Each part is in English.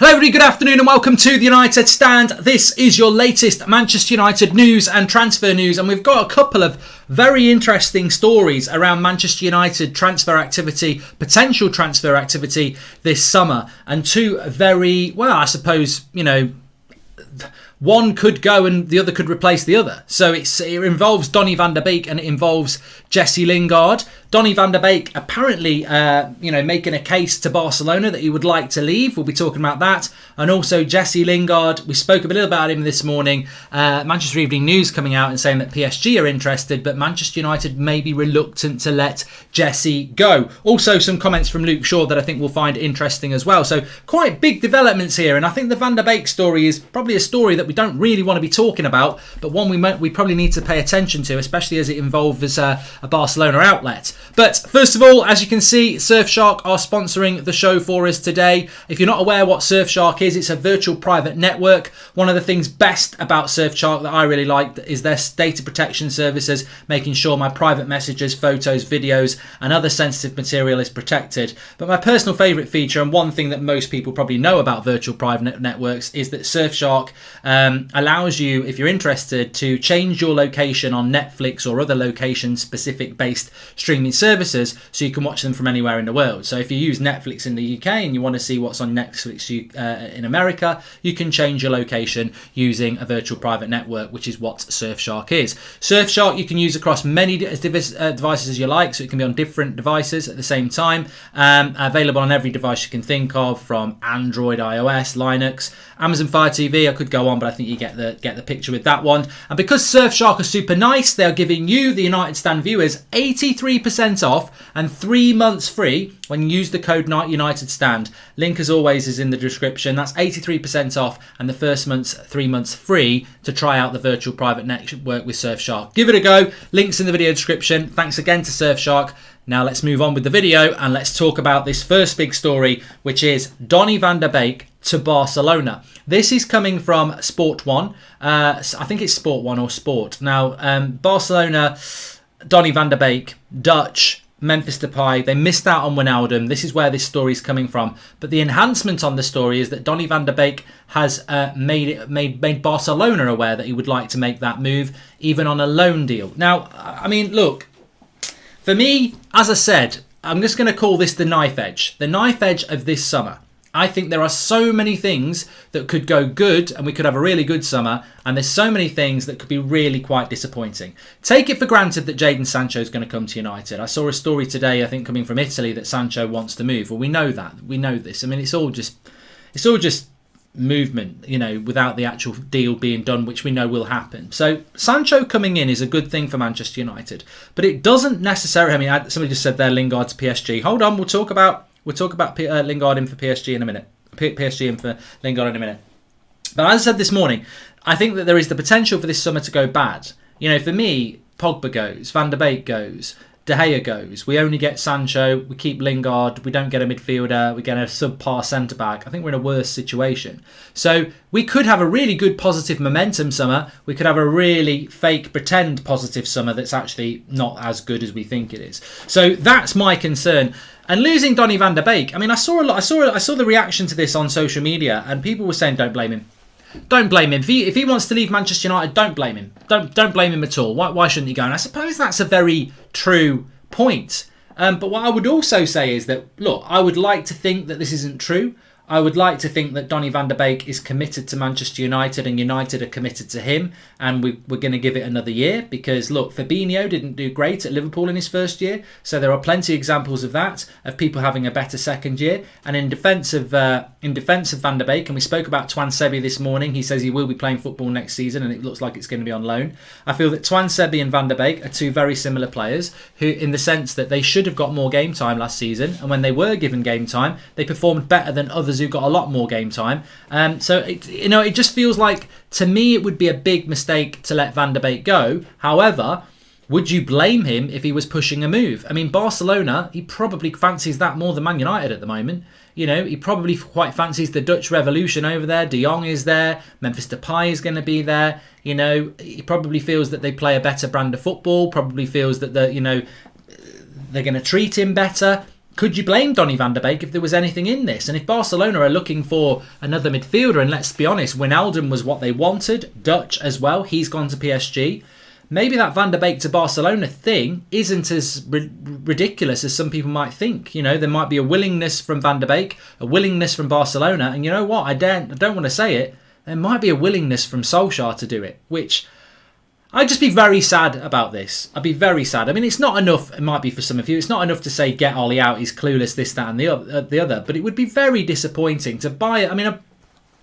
Hello everybody, good afternoon and welcome to the United Stand. This is your latest Manchester United news and transfer news, and we've got a couple of very interesting stories around Manchester United transfer activity, potential transfer activity this summer, and two very, well, I suppose, one could go and the other could replace the other. So it involves Donny van der Beek and it involves Jesse Lingard. Donny van der Beek apparently, making a case to Barcelona that he would like to leave. We'll be talking about that. And also Jesse Lingard. We spoke a little about him this morning. Manchester Evening News coming out and saying that PSG are interested, but Manchester United may be reluctant to let Jesse go. Also some comments from Luke Shaw that I think we'll find interesting as well. So quite big developments here. And I think the Van der Beek story is probably a story that we don't really want to be talking about, but one we probably need to pay attention to, especially as it involves a Barcelona outlet. But first of all, as you can see, Surfshark are sponsoring the show for us today. If you're not aware what Surfshark is, it's a virtual private network. One of the things best about Surfshark that I really like is their data protection services, making sure my private messages, photos, videos and other sensitive material is protected. But my personal favourite feature, and one thing that most people probably know about virtual private networks, is that Surfshark allows you, if you're interested, to change your location on Netflix or other location-specific based streaming services so you can watch them from anywhere in the world. So if you use Netflix in the UK and you want to see what's on Netflix in America, you can change your location using a virtual private network, which is what Surfshark is. Surfshark you can use across many devices as you like, so it can be on different devices at the same time. Available on every device you can think of, from Android, iOS, Linux, Amazon Fire TV. I could go on, but I think you get the picture with that one. And because Surfshark are super nice, they're giving you, the United Stand viewers, 83% off and 3 months free when you use the code UnitedStand. Link, as always, is in the description. That's 83% off and the first month's 3 months free to try out the virtual private network with Surfshark. Give it a go. Links in the video description. Thanks again to Surfshark. Now let's move on with the video and let's talk about this first big story, which is Donny van der Beek to Barcelona. This is coming from Sport 1. I think it's Sport 1 or Sport. Now, Barcelona, Donny van der Beek, Dutch, Memphis Depay, they missed out on Wijnaldum. This is where this story is coming from. But the enhancement on the story is that Donny van der Beek has made Barcelona aware that he would like to make that move, even on a loan deal. Now, I mean, look, for me, as I said, I'm just going to call this the knife edge. The knife edge of this summer. I think there are so many things that could go good and we could have a really good summer, and there's so many things that could be really quite disappointing. Take it for granted that Jadon Sancho is going to come to United. I saw a story today, I think coming from Italy, that Sancho wants to move. Well, we know that. We know this. I mean, it's all just movement, without the actual deal being done, which we know will happen. So Sancho coming in is a good thing for Manchester United, but it doesn't necessarily, somebody just said there, Lingard to PSG. Hold on, we'll talk about Lingard in for PSG in a minute. PSG in for Lingard in a minute. But as I said this morning, I think that there is the potential for this summer to go bad. For me, Pogba goes, Van der Beek goes, De Gea goes. We only get Sancho. We keep Lingard. We don't get a midfielder. We get a subpar centre-back. I think we're in a worse situation. So we could have a really good positive momentum summer. We could have a really fake pretend positive summer that's actually not as good as we think it is. So that's my concern. And losing Donny van der Beek, I mean, I saw the reaction to this on social media, and people were saying, don't blame him. Don't blame him. If he wants to leave Manchester United, don't blame him. Don't blame him at all. Why shouldn't he go? And I suppose that's a very true point. But what I would also say is that, look, I would like to think that this isn't true. I would like to think that Donny van der Beek is committed to Manchester United and United are committed to him, and we're going to give it another year, because look, Fabinho didn't do great at Liverpool in his first year, so there are plenty of examples of that, of people having a better second year. And in defence of Van der Beek, and we spoke about Twan Sebi this morning, he says he will be playing football next season and it looks like it's going to be on loan. I feel that Twan Sebi and Van der Beek are two very similar players, who, in the sense that they should have got more game time last season, and when they were given game time, they performed better than others who got a lot more game time. So it just feels like, to me, it would be a big mistake to let Van der Beek go. However, would you blame him if he was pushing a move? I mean, Barcelona, he probably fancies that more than Man United at the moment. He probably quite fancies the Dutch revolution over there. De Jong is there. Memphis Depay is going to be there. He probably feels that they play a better brand of football. Probably feels that they're going to treat him better. could you blame Donny van der Beek if there was anything in this? And if Barcelona are looking for another midfielder, and let's be honest, Wijnaldum was what they wanted, Dutch as well, he's gone to PSG. Maybe that Van der Beek to Barcelona thing isn't as ridiculous as some people might think. You know, there might be a willingness from Van der Beek, a willingness from Barcelona, and you know what? I don't want to say it. There might be a willingness from Solskjaer to do it, which I'd just be very sad about this. I'd be very sad. I mean, it's not enough, it might be for some of you, it's not enough to say, get Ollie out, he's clueless, this, that and the other. But it would be very disappointing to buy it. I mean,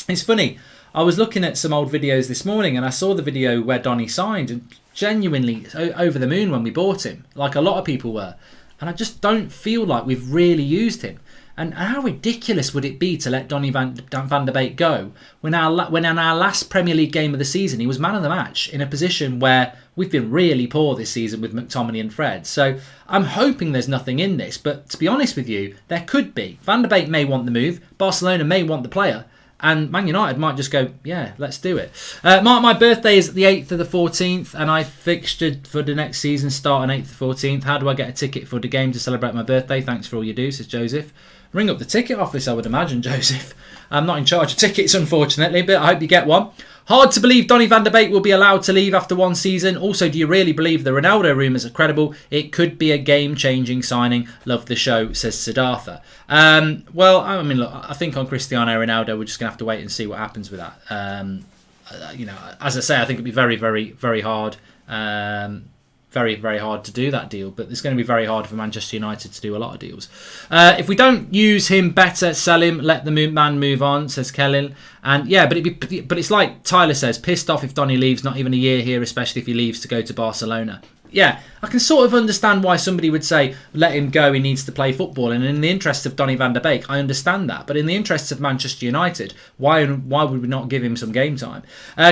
it's funny. I was looking at some old videos this morning and I saw the video where Donny signed and genuinely over the moon when we bought him, like a lot of people were. And I just don't feel like we've really used him. And how ridiculous would it be to let Donny van der Beek go when in our last Premier League game of the season, he was man of the match in a position where we've been really poor this season with McTominay and Fred. So I'm hoping there's nothing in this. But to be honest with you, there could be. Van der Beek may want the move. Barcelona may want the player. And Man United might just go, yeah, let's do it. Mark, my birthday is the 8th of the 14th, and I fixtured for the next season start on 8th of the 14th. How do I get a ticket for the game to celebrate my birthday? Thanks for all you do, says Joseph. Ring up the ticket office, I would imagine, Joseph. I'm not in charge of tickets, unfortunately, but I hope you get one. Hard to believe Donny van der Beek will be allowed to leave after one season. Also, do you really believe the Ronaldo rumours are credible? It could be a game-changing signing. Love the show, says Siddhartha. Well, I mean, look, I think on Cristiano Ronaldo, we're just going to have to wait and see what happens with that. You know, as I say, I think it'd be very, very, very hard. Very, very hard to do that deal, but it's going to be very hard for Manchester United to do a lot of deals. If we don't use him better, sell him, let the man move on, says Kellin. And yeah, but it's like Tyler says, pissed off if Donny leaves, not even a year here, especially if he leaves to go to Barcelona. Yeah, I can sort of understand why somebody would say, let him go, he needs to play football. And in the interest of Donny van der Beek, I understand that. But in the interests of Manchester United, why would we not give him some game time?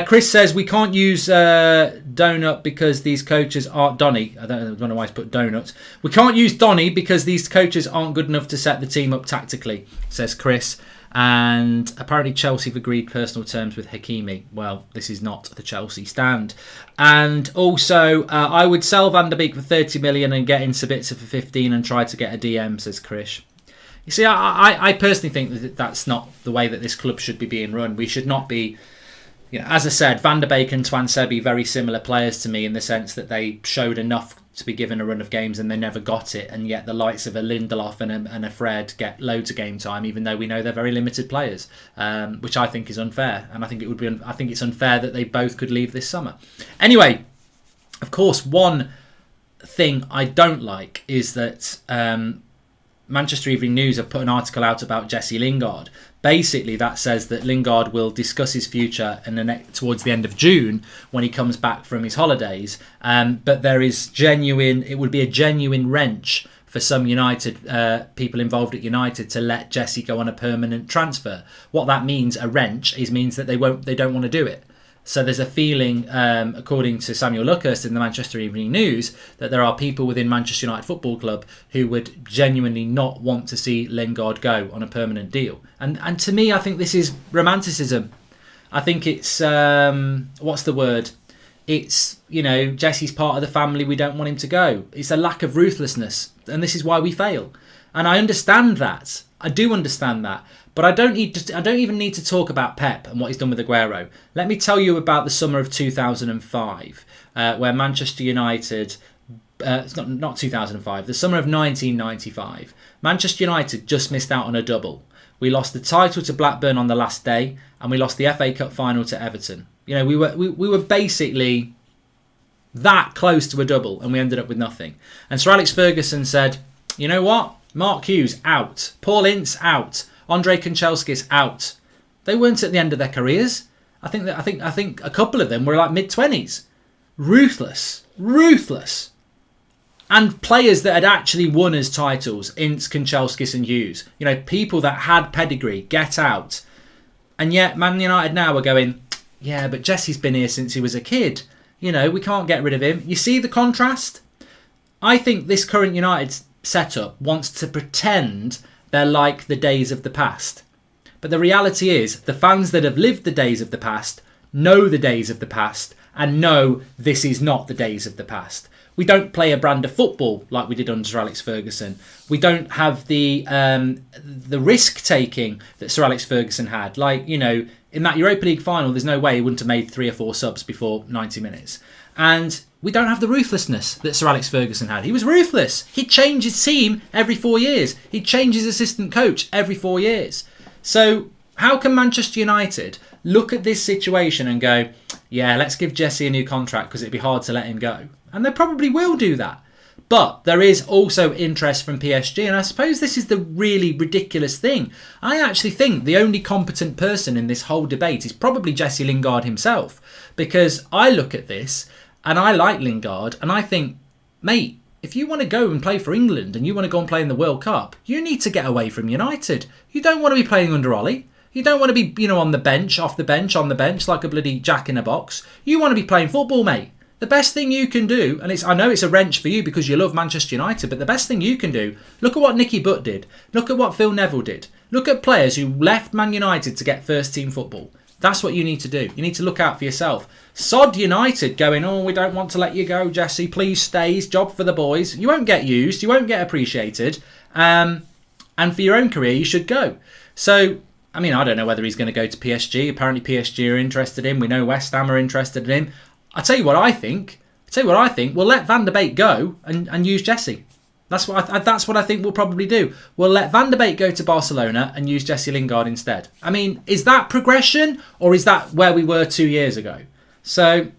Chris says, we can't use Donut because these coaches aren't Donny. I don't know why he's put Donut. We can't use Donny because these coaches aren't good enough to set the team up tactically, says Chris. And apparently Chelsea have agreed personal terms with Hakimi. Well, this is not the Chelsea stand. And also, I would sell Van der Beek for 30 million and get in Sabitzer for 15 and try to get a DM, says Krish. You see, I personally think that that's not the way that this club should be being run. We should not be, you know, as I said, Van der Beek and Twansebi, very similar players to me in the sense that they showed enough to be given a run of games and they never got it, and yet the likes of a Lindelof and a Fred get loads of game time, even though we know they're very limited players, which I think is unfair. And I think I think it's unfair that they both could leave this summer. Anyway, of course, one thing I don't like is that Manchester Evening News have put an article out about Jesse Lingard. Basically, that says that Lingard will discuss his future towards the end of June when he comes back from his holidays. But it would be a genuine wrench for some United people involved at United to let Jesse go on a permanent transfer. What that means, a wrench, means that they don't want to do it. So there's a feeling, according to Samuel Luckhurst in the Manchester Evening News, that there are people within Manchester United Football Club who would genuinely not want to see Lingard go on a permanent deal. And to me, I think this is romanticism. I think it's, what's the word? It's, you know, Jesse's part of the family, we don't want him to go. It's a lack of ruthlessness, and this is why we fail. And I understand that. I do understand that. But I don't even need to talk about Pep and what he's done with Aguero. Let me tell you about the summer of 2005, where Manchester United, not 2005, the summer of 1995, Manchester United just missed out on a double. We lost the title to Blackburn on the last day, and we lost the FA Cup final to Everton. You know, we were basically that close to a double, and we ended up with nothing. And Sir Alex Ferguson said, you know what? Mark Hughes out, Paul Ince out, Andre Kanchelskis out. They weren't at the end of their careers. I think a couple of them were like mid-20s. Ruthless. And players that had actually won as titles, Ince, Kanchelskis and Hughes. You know, people that had pedigree, get out. And yet Man United now are going, yeah, but Jesse's been here since he was a kid. You know, we can't get rid of him. You see the contrast? I think this current United setup wants to pretend they're like the days of the past. But the reality is, the fans that have lived the days of the past know the days of the past and know this is not the days of the past. We don't play a brand of football like we did under Sir Alex Ferguson. We don't have the risk taking that Sir Alex Ferguson had. Like, you know, in that Europa League final, there's no way he wouldn't have made 3 or 4 subs before 90 minutes. And we don't have the ruthlessness that Sir Alex Ferguson had. He was ruthless. He'd change his team every 4 years. He'd change his assistant coach every 4 years. So how can Manchester United look at this situation and go, yeah, let's give Jesse a new contract because it'd be hard to let him go? And they probably will do that. But there is also interest from PSG, and I suppose this is the really ridiculous thing. I actually think the only competent person in this whole debate is probably Jesse Lingard himself, because I look at this and I like Lingard and I think, mate, if you want to go and play for England and you want to go and play in the World Cup, you need to get away from United. You don't want to be playing under Ollie. You don't want to be, you know, on the bench, off the bench, on the bench like a bloody jack in a box. You want to be playing football, mate. The best thing you can do, and I know it's a wrench for you because you love Manchester United, but the best thing you can do, look at what Nicky Butt did. Look at what Phil Neville did. Look at players who left Man United to get first team football. That's what you need to do. You need to look out for yourself. Sod United going, oh, we don't want to let you go, Jesse. Please stay. It's job for the boys. You won't get used. You won't get appreciated. And for your own career, you should go. So, I mean, I don't know whether he's going to go to PSG. Apparently PSG are interested in him. We know West Ham are interested in him. I'll tell you what I think. We'll let Van der Beek go and use Jesse. That's what I think we'll probably do. We'll let Van der Beek go to Barcelona and use Jesse Lingard instead. I mean, is that progression or is that where we were 2 years ago? So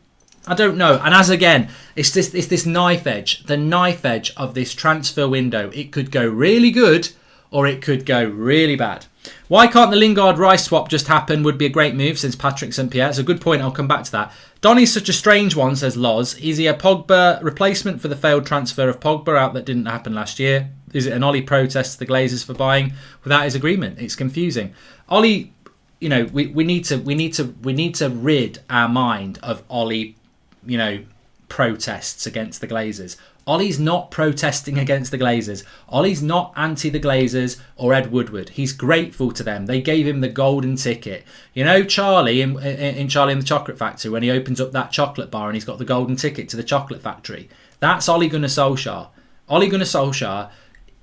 I don't know. And as again, it's this knife edge. The knife edge of this transfer window. It could go really good or it could go really bad. Why can't the Lingard-Rice swap just happen? Would be a great move since Patrick St. Pierre. It's a good point. I'll come back to that. Donny's such a strange one, says Loz. Is he a Pogba replacement for the failed transfer of Pogba out that didn't happen last year? Is it an Ollie protest to the Glazers for buying without his agreement? It's confusing. Ollie, you know, we need to rid our mind of Ollie, you know, protests against the Glazers. Ollie's not protesting against the Glazers. Ollie's not anti the Glazers or Ed Woodward. He's grateful to them. They gave him the golden ticket. You know, Charlie in Charlie and the Chocolate Factory, when he opens up that chocolate bar and he's got the golden ticket to the chocolate factory. That's Ole Gunnar Solskjaer. Ole Gunnar Solskjaer,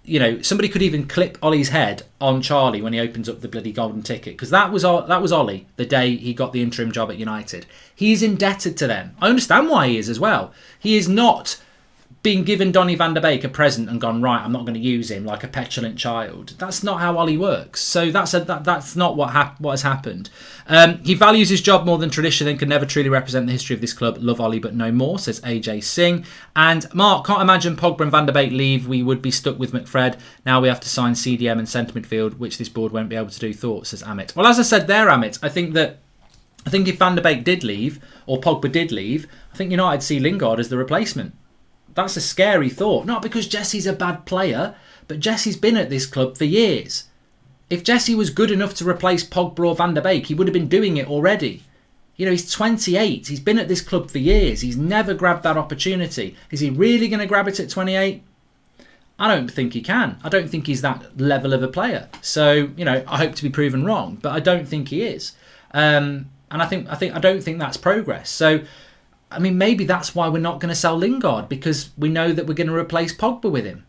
you know, somebody could even clip Ollie's head on Charlie when he opens up the bloody golden ticket, because that was Ollie the day he got the interim job at United. He's indebted to them. I understand why he is as well. He is not been given Donny van der Beek a present and gone, right, I'm not going to use him like a petulant child. That's not how Ollie works. So that's not what has happened. He values his job more than tradition and can never truly represent the history of this club. Love Ollie, but no more, says AJ Singh. And Mark, can't imagine Pogba and Van der Beek leave. We would be stuck with McFred. Now we have to sign CDM and centre midfield, which this board won't be able to do. Thoughts, says Amit. Well, as I said there, Amit, I think if Van der Beek did leave or Pogba did leave, I think United see Lingard as the replacement. That's a scary thought. Not because Jesse's a bad player, but Jesse's been at this club for years. If Jesse was good enough to replace Pogba or Van der Beek, he would have been doing it already. You know, he's 28. He's been at this club for years. He's never grabbed that opportunity. Is he really going to grab it at 28? I don't think he can. I don't think he's that level of a player. So, you know, I hope to be proven wrong, but I don't think he is. And I don't think that's progress. So, I mean, maybe that's why we're not going to sell Lingard, because we know that we're going to replace Pogba with him.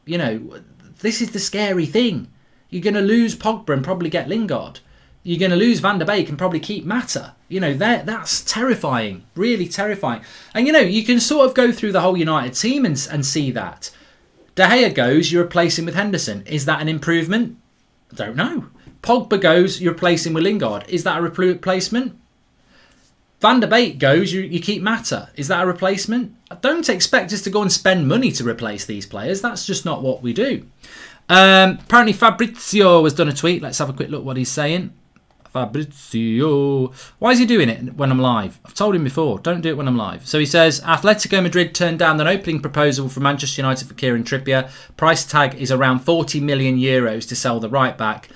You know, this is the scary thing. You're going to lose Pogba and probably get Lingard. You're going to lose Van der Beek and probably keep Mata. You know, that's terrifying, really terrifying. And, you know, you can sort of go through the whole United team and see that. De Gea goes, you replace him with Henderson. Is that an improvement? I don't know. Pogba goes, you replace him with Lingard. Is that a replacement? Van der Beek goes, you keep Mata. Is that a replacement? Don't expect us to go and spend money to replace these players. That's just not what we do. Apparently Fabrizio has done a tweet. Let's have a quick look what he's saying. Fabrizio. Why is he doing it when I'm live? I've told him before, don't do it when I'm live. So he says, Atletico Madrid turned down an opening proposal from Manchester United for Kieran Trippier. Price tag is around 40 million euros to sell the right back.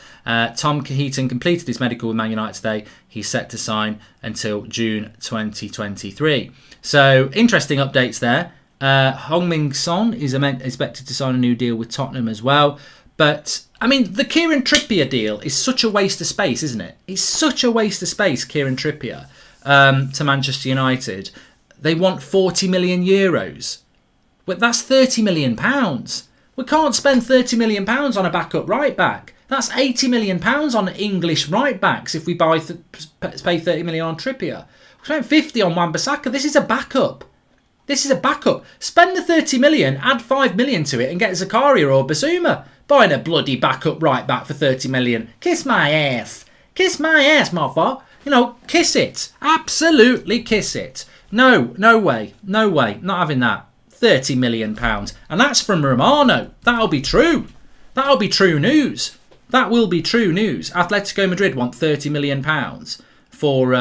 Tom Heaton completed his medical with Man United today. He's set to sign until June 2023. So interesting updates there. Heung-min Son is expected to sign a new deal with Tottenham as well. But, I mean, the Kieran Trippier deal is such a waste of space, isn't it? It's such a waste of space, Kieran Trippier, to Manchester United. They want 40 million euros. But that's £30 million. We can't spend £30 million on a backup right back. That's £80 million on English right backs if we pay £30 million on Trippier. We spent 50 on Wan-Bissaka. This is a backup. This is a backup. Spend the 30 million, add 5 million to it and get Zakaria or Basuma. Buying a bloody backup right back for 30 million. Kiss my ass. Kiss my ass, motherfucker. You know, kiss it. Absolutely kiss it. No way. No way. Not having that. £30 million. And that's from Romano. That'll be true. That'll be true news. That will be true news. Atletico Madrid want £30 million for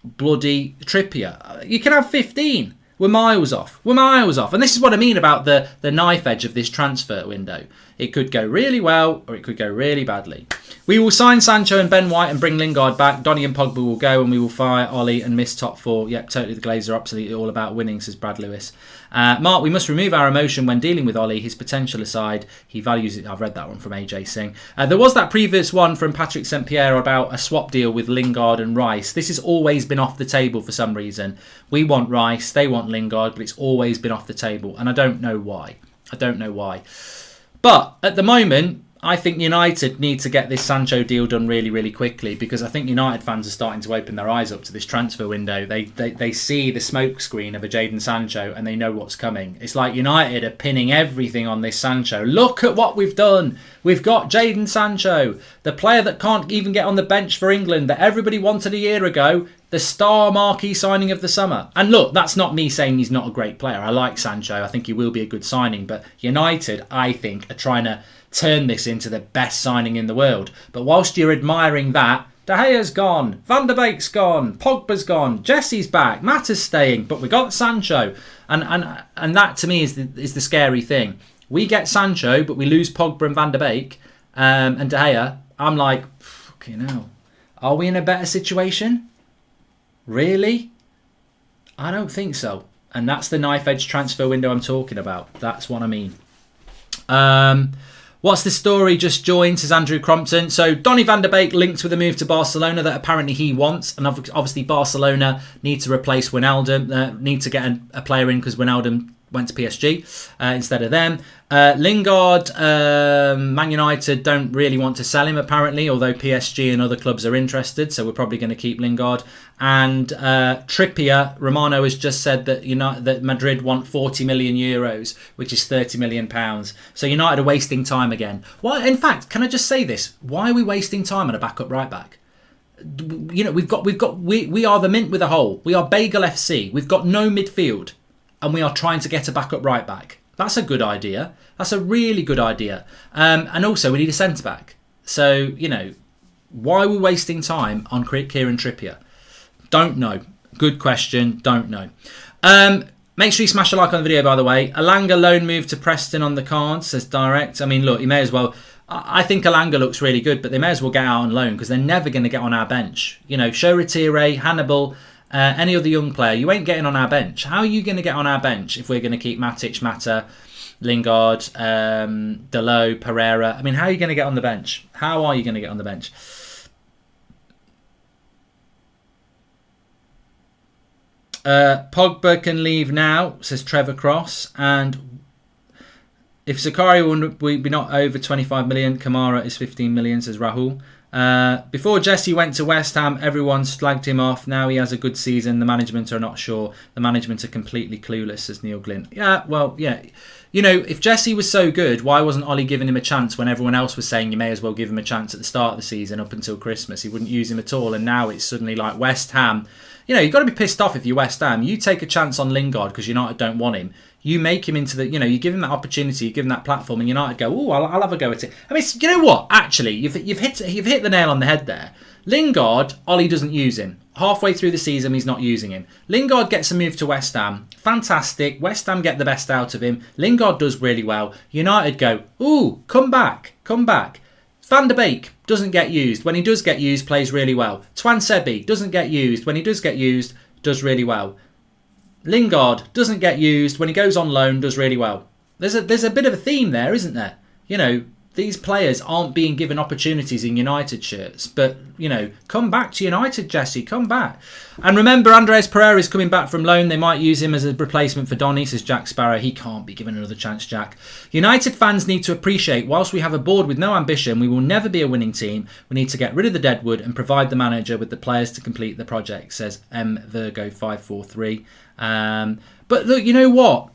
bloody Trippier. You can have 15. We're miles off. We're miles off. And this is what I mean about the knife edge of this transfer window. It could go really well or it could go really badly. We will sign Sancho and Ben White and bring Lingard back. Donny and Pogba will go and we will fire Ollie and miss top four. Yep, totally. The Glazers are absolutely all about winning, says Brad Lewis. Mark, we must remove our emotion when dealing with Ollie. His potential aside, he values it. I've read that one from AJ Singh. There was that previous one from Patrick St. Pierre about a swap deal with Lingard and Rice. This has always been off the table for some reason. We want Rice, they want Lingard, but it's always been off the table. And I don't know why. I don't know why. But at the moment, I think United need to get this Sancho deal done really, really quickly because I think United fans are starting to open their eyes up to this transfer window. They see the smoke screen of a Jadon Sancho and they know what's coming. It's like United are pinning everything on this Sancho. Look at what we've done. We've got Jadon Sancho, the player that can't even get on the bench for England that everybody wanted a year ago, the star marquee signing of the summer. And look, that's not me saying he's not a great player. I like Sancho. I think he will be a good signing. But United, I think, are trying to turn this into the best signing in the world. But whilst you're admiring that, De Gea's gone, Van der Beek's gone, Pogba's gone, Jesse's back, Mata's staying, but we got Sancho. And that to me is the scary thing. We get Sancho, but we lose Pogba and Van der Beek and De Gea. I'm like, fucking hell. Are we in a better situation? Really? I don't think so. And that's the knife edge transfer window I'm talking about. That's what I mean. What's the story? Just joined, says Andrew Crompton. So Donny van der Beek linked with a move to Barcelona that apparently he wants. And obviously Barcelona need to replace Wijnaldum. Need to get a player in because Wijnaldum went to PSG instead of them. Lingard, Man United don't really want to sell him apparently, although PSG and other clubs are interested, so we're probably going to keep Lingard. And Trippier, Romano has just said that Madrid want 40 million euros, which is 30 million pounds. So United are wasting time again. Why? In fact, can I just say this? Why are we wasting time on a backup right back? You know, we are the mint with a hole. We are Bagel FC. We've got no midfield. And we are trying to get a backup right back. That's a good idea. That's a really good idea. And also, we need a centre back. So, you know, why are we wasting time on Kieran Trippier? Don't know. Good question. Don't know. Make sure you smash a like on the video, by the way. Alanga loan move to Preston on the cards, says Direct. I mean, look, you may as well. I think Alanga looks really good, but they may as well get out on loan because they're never going to get on our bench. You know, Shoretire, Hannibal. Any other young player, you ain't getting on our bench. How are you going to get on our bench if we're going to keep Matic, Mata, Lingard, Dalot, Pereira? I mean, how are you going to get on the bench? How are you going to get on the bench? Pogba can leave now, says Trevor Cross. And if Zakaria would be not over 25 million, Kamara is 15 million, says Rahul. Before Jesse went to West Ham, everyone slagged him off. Now he has a good season. The management are not sure. The management are completely clueless, says Neil Glynn. Yeah, well, yeah. You know, if Jesse was so good, why wasn't Ollie giving him a chance when everyone else was saying you may as well give him a chance at the start of the season up until Christmas? He wouldn't use him at all. And now it's suddenly like West Ham. You know, you've got to be pissed off if you're West Ham. You take a chance on Lingard because United don't want him. You make him into the, you know, you give him that opportunity, you give him that platform, and United go, oh, I'll have a go at it. I mean, you know what? Actually, you've hit the nail on the head there. Lingard, Ollie doesn't use him. Halfway through the season, he's not using him. Lingard gets a move to West Ham. Fantastic. West Ham get the best out of him. Lingard does really well. United go, ooh, come back. Van der Beek doesn't get used. When he does get used, plays really well. Twan Sebi doesn't get used. When he does get used, does really well. Lingard doesn't get used. When he goes on loan, does really well. There's a bit of a theme there, isn't there? You know, these players aren't being given opportunities in United shirts. But, you know, come back to United, Jesse. Come back. And remember, Andres Pereira is coming back from loan. They might use him as a replacement for Donny, says Jack Sparrow. He can't be given another chance, Jack. United fans need to appreciate, whilst we have a board with no ambition, we will never be a winning team. We need to get rid of the deadwood and provide the manager with the players to complete the project, says M Virgo 543. But look, you know what?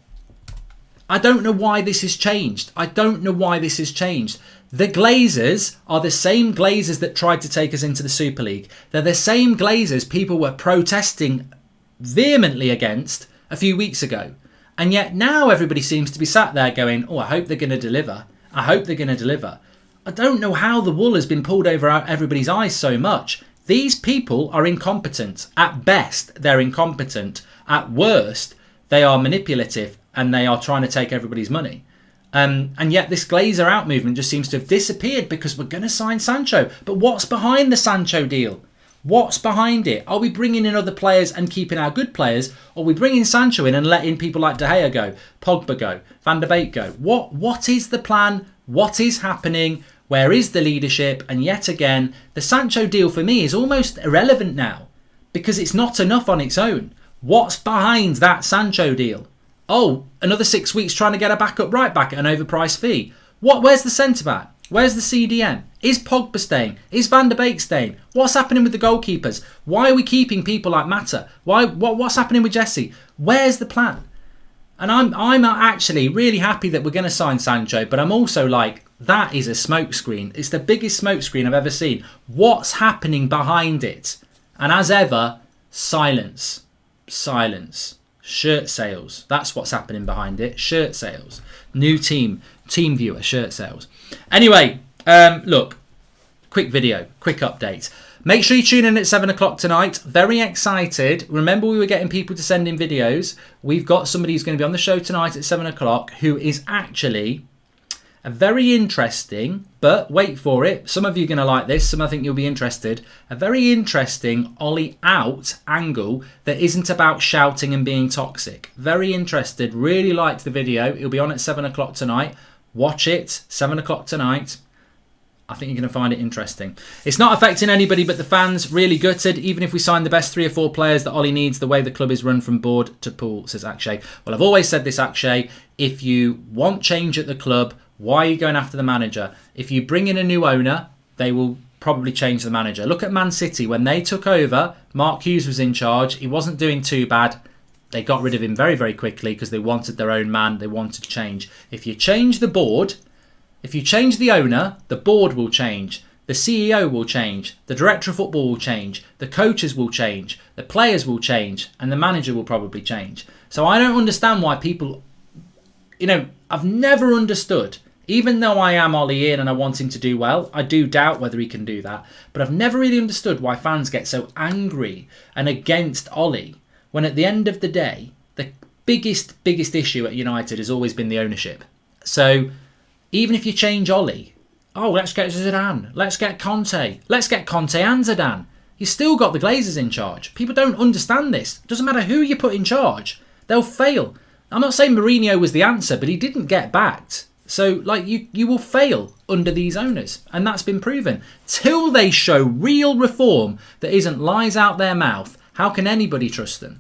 I don't know why this has changed. I don't know why this has changed. The Glazers are the same Glazers that tried to take us into the Super League. They're the same Glazers people were protesting vehemently against a few weeks ago. And yet now everybody seems to be sat there going, oh, I hope they're going to deliver. I hope they're going to deliver. I don't know how the wool has been pulled over everybody's eyes so much. These people are incompetent. At best, they're incompetent. At worst, they are manipulative and they are trying to take everybody's money. And yet this Glazer out movement just seems to have disappeared because we're going to sign Sancho. But what's behind the Sancho deal? What's behind it? Are we bringing in other players and keeping our good players? Or are we bringing Sancho in and letting people like De Gea go, Pogba go, Van der Beek go? What is the plan? What is happening? Where is the leadership? And yet again, the Sancho deal for me is almost irrelevant now because it's not enough on its own. What's behind that Sancho deal? Oh, another 6 weeks trying to get a backup right back at an overpriced fee. Where's the centre-back? Where's the CDM? Is Pogba staying? Is Van der Beek staying? What's happening with the goalkeepers? Why are we keeping people like Mata? What's happening with Jesse? Where's the plan? And I'm actually really happy that we're going to sign Sancho, but I'm also like, that is a smokescreen. It's the biggest smokescreen I've ever seen. What's happening behind it? And as ever, silence. Silence. Shirt sales. That's what's happening behind it. Shirt sales. New team viewer, shirt sales. Anyway, look, quick video, quick update. Make sure you tune in at 7 o'clock tonight. Very excited. Remember, we were getting people to send in videos. We've got somebody who's going to be on the show tonight at 7 o'clock who is actually a very interesting, but wait for it. Some of you are going to like this. Some I think you'll be interested. A very interesting Ollie out angle that isn't about shouting and being toxic. Very interested. Really liked the video. It'll be on at 7 o'clock tonight. Watch it. 7 o'clock tonight. I think you're going to find it interesting. It's not affecting anybody but the fans. Really gutted. Even if we sign the best 3 or 4 players that Ollie needs, the way the club is run from board to pool, says Akshay. Well, I've always said this, Akshay. If you want change at the club, why are you going after the manager? If you bring in a new owner, they will probably change the manager. Look at Man City. When they took over, Mark Hughes was in charge. He wasn't doing too bad. They got rid of him very, very quickly because they wanted their own man. They wanted change. If you change the board, if you change the owner, the board will change. The CEO will change. The director of football will change. The coaches will change. The players will change. And the manager will probably change. So I don't understand why people... You know, I've never understood... Even though I am Ollie in and I want him to do well, I do doubt whether he can do that. But I've never really understood why fans get so angry and against Ollie when at the end of the day, the biggest issue at United has always been the ownership. So even if you change Ollie, let's get Zidane, let's get Conte, let's get Conte and Zidane. You still got the Glazers in charge. People don't understand this. It doesn't matter who you put in charge, they'll fail. I'm not saying Mourinho was the answer, but he didn't get backed. So, like, you will fail under these owners. And that's been proven. Till they show real reform that isn't lies out their mouth, how can anybody trust them?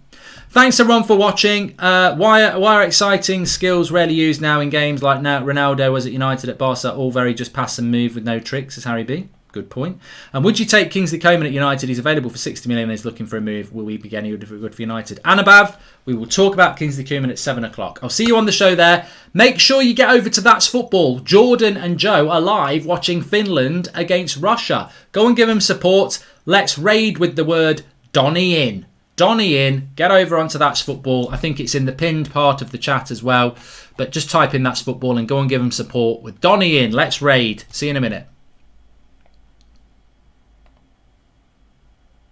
Thanks everyone for watching. Why are exciting skills rarely used now in games like now Ronaldo was at United, at Barca, all very just pass and move with no tricks, says Harry B. Good point. And would you take Kingsley Coman at United? He's available for 60 million and he's looking for a move. Will we be getting good for United? Anabav, we will talk about Kingsley Coman at 7 o'clock. I'll see you on the show there. Make sure you get over to That's Football. Jordan and Joe are live watching Finland against Russia. Go and give them support. Let's raid with the word Donny in. Donny in. Get over onto That's Football. I think it's in the pinned part of the chat as well. But just type in That's Football and go and give them support with Donny in. Let's raid. See you in a minute.